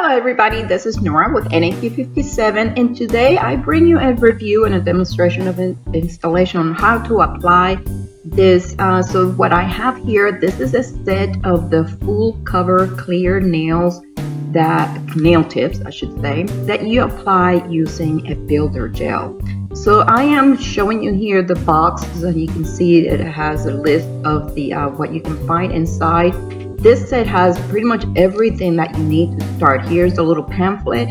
Hello everybody, this is Nora with NAQ57, and today I bring you a review and a demonstration of an installation on how to apply this. So what I have here, this is a set of the full cover clear nail tips, I should say, that you apply using a builder gel. So I am showing you here the box, so you can see it has a list of the what you can find inside. This set has pretty much everything that you need to start. Here's a little pamphlet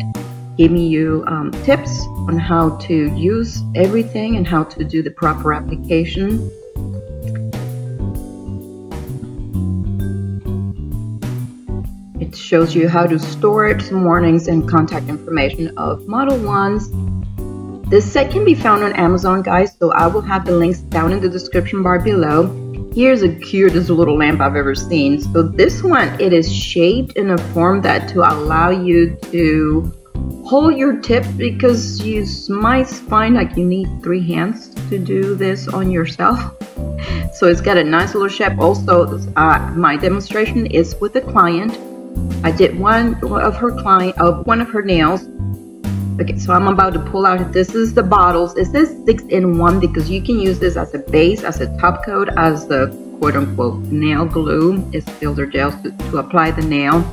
giving you tips on how to use everything and how to do the proper application. It shows you how to store it, some warnings and contact information of MODELONES. This set can be found on Amazon, guys, so I will have the links down in the description bar below. Here's the cutest little lamp I've ever seen. So this one, it is shaped in a form that to allow you to hold your tip, because you might find like you need 3 hands to do this on yourself. So it's got a nice little shape. Also, my demonstration is with a client. I did one of her nails. Okay, so I'm about to pull out. This is the bottles. It says 6-in-1 because you can use this as a base, as a top coat, as the quote-unquote nail glue. It's builder gel to apply the nail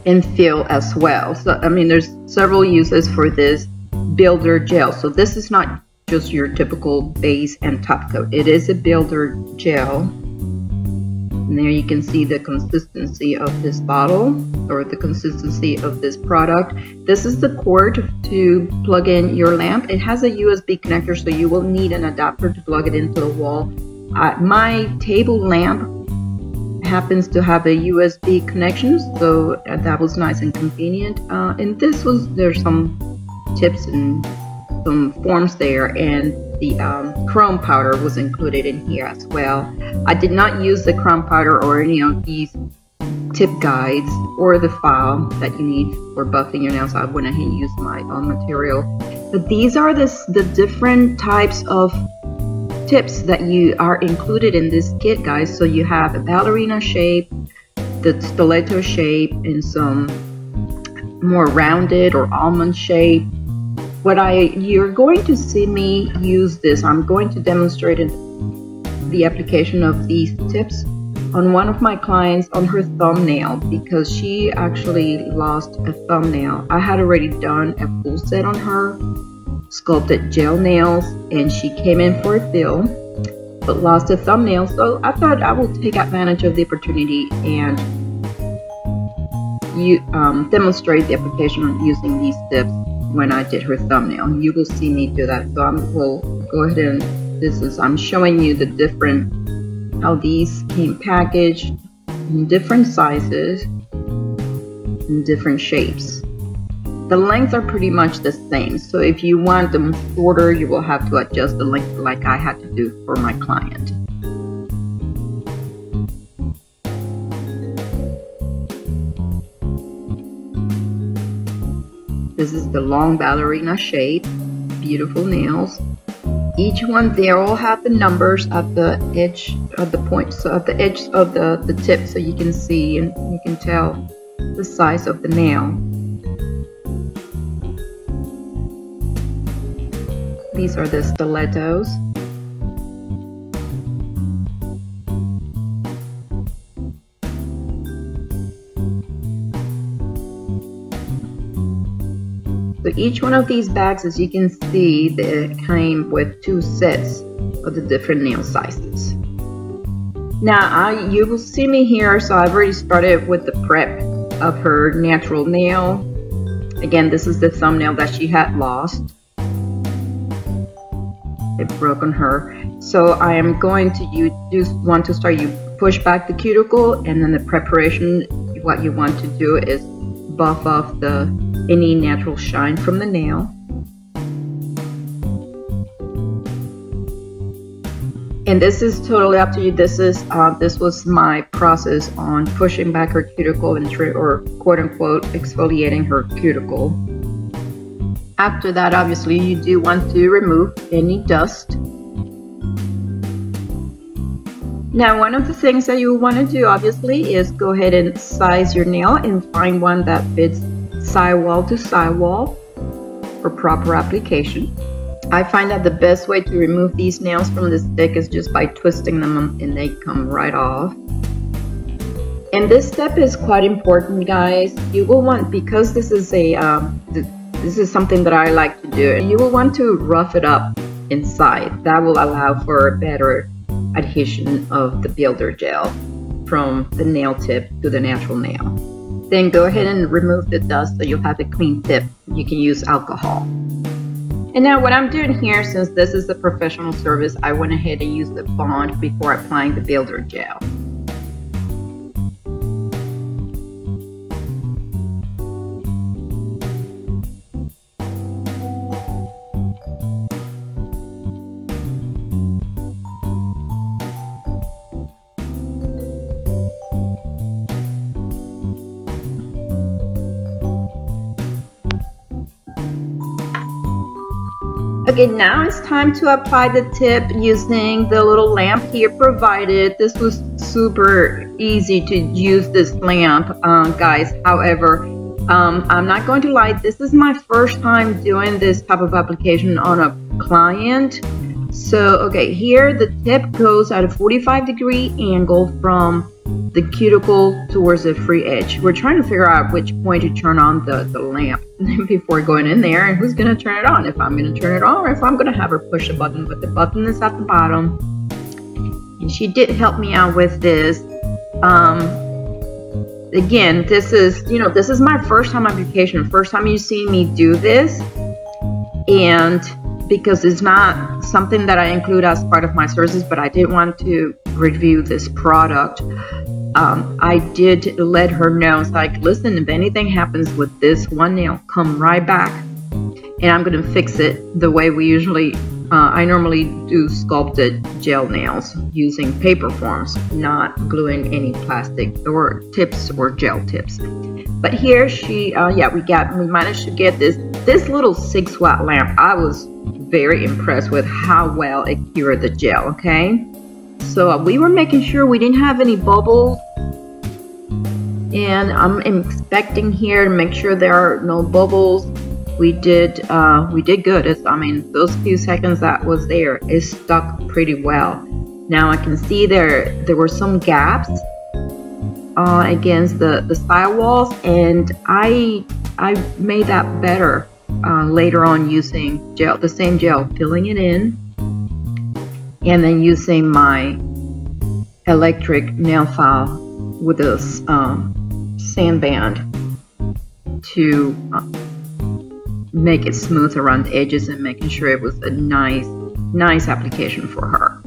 and fill as well. So I mean, there's several uses for this builder gel. So this is not just your typical base and top coat. It is a builder gel. And there you can see the consistency of this bottle, or the consistency of this product. This is the cord to plug in your lamp. It has a USB connector, so you will need an adapter to plug it into the wall. My table lamp happens to have a USB connection, so that was nice and convenient. And there's some tips and some forms there, and the chrome powder was included in here as well. I did not use the chrome powder or any of these tip guides or the file that you need for buffing your nails. I went ahead and used my own material. But these are the different types of tips that you are included in this kit, guys. So you have a ballerina shape, the stiletto shape, and some more rounded or almond shape. You're going to see me use this. I'm going to demonstrate the application of these tips on one of my clients on her thumbnail, because she actually lost a thumbnail. I had already done a full set on her sculpted gel nails, and she came in for a fill but lost a thumbnail. So I thought I will take advantage of the opportunity and demonstrate the application on using these tips when I did her thumbnail. You will see me do that. So we'll go ahead and I'm showing you the how these came packaged in different sizes and different shapes. The lengths are pretty much the same. So if you want them shorter, you will have to adjust the length like I had to do for my client. This is the long ballerina shape, beautiful nails. Each one, they all have the numbers at the edge of the points, so at the edge of the tip, so you can see and you can tell the size of the nail. These are the stilettos. So each one of these bags, as you can see, they came with 2 sets of the different nail sizes. Now you will see me here, so I've already started with the prep of her natural nail. Again, this is the thumbnail that she had lost. It broke on her. So I am going to you push back the cuticle, and then the preparation, what you want to do is buff off any natural shine from the nail. And this is totally up to you. This was my process on pushing back her cuticle or quote unquote exfoliating her cuticle. After that, obviously, you do want to remove any dust. Now, one of the things that you want to do, obviously, is go ahead and size your nail and find one that fits sidewall to sidewall for proper application. I find that the best way to remove these nails from the stick is just by twisting them and they come right off. And this step is quite important, guys. You will want, because this is this is something that I like to do, you will want to rough it up inside. That will allow for better adhesion of the builder gel from the nail tip to the natural nail. Then go ahead and remove the dust so you'll have a clean tip. You can use alcohol. And now what I'm doing here, since this is a professional service, I went ahead and used the bond before applying the builder gel. Okay, now it's time to apply the tip using the little lamp here provided. This was super easy to use this lamp, guys. However, I'm not going to lie, this is my first time doing this type of application on a client. So, okay, here the tip goes at a 45-degree angle from the cuticle towards the free edge. We're trying to figure out which point to turn on the lamp before going in there, and who's going to turn it on, if I'm going to turn it on or if I'm going to have her push a button. But the button is at the bottom, and she did help me out with this. Again, this is my first time application, first time you see me do this, and because it's not something that I include as part of my services, but I did want to review this product. I did let her know, it's like, listen, if anything happens with this one nail, come right back and I'm going to fix it the way we usually, I normally do sculpted gel nails using paper forms, not gluing any plastic or tips or gel tips. But here she, we managed to get this little 6-watt lamp. I was very impressed with how well it cured the gel. Okay, so we were making sure we didn't have any bubbles, and I'm inspecting here to make sure there are no bubbles. We did good. I mean, those few seconds that was there, it stuck pretty well. Now I can see there were some gaps against the sidewalls, and I made that better later on using gel, the same gel, filling it in, and then using my electric nail file with a sand band to make it smooth around the edges and making sure it was a nice application for her.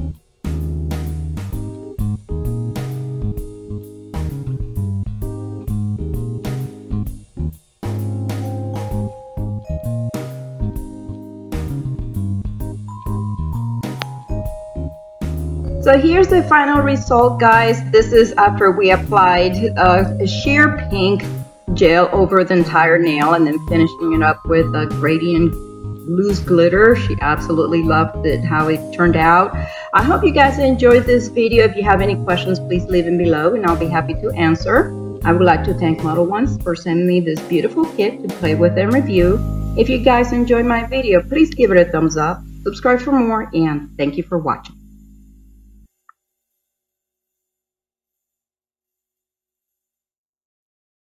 So here's the final result, guys. This is after we applied a sheer pink gel over the entire nail and then finishing it up with a gradient loose glitter. She absolutely loved it, how it turned out. I hope you guys enjoyed this video. If you have any questions, please leave them below and I'll be happy to answer. I would like to thank Model Ones for sending me this beautiful kit to play with and review. If you guys enjoyed my video, please give it a thumbs up, subscribe for more, and thank you for watching.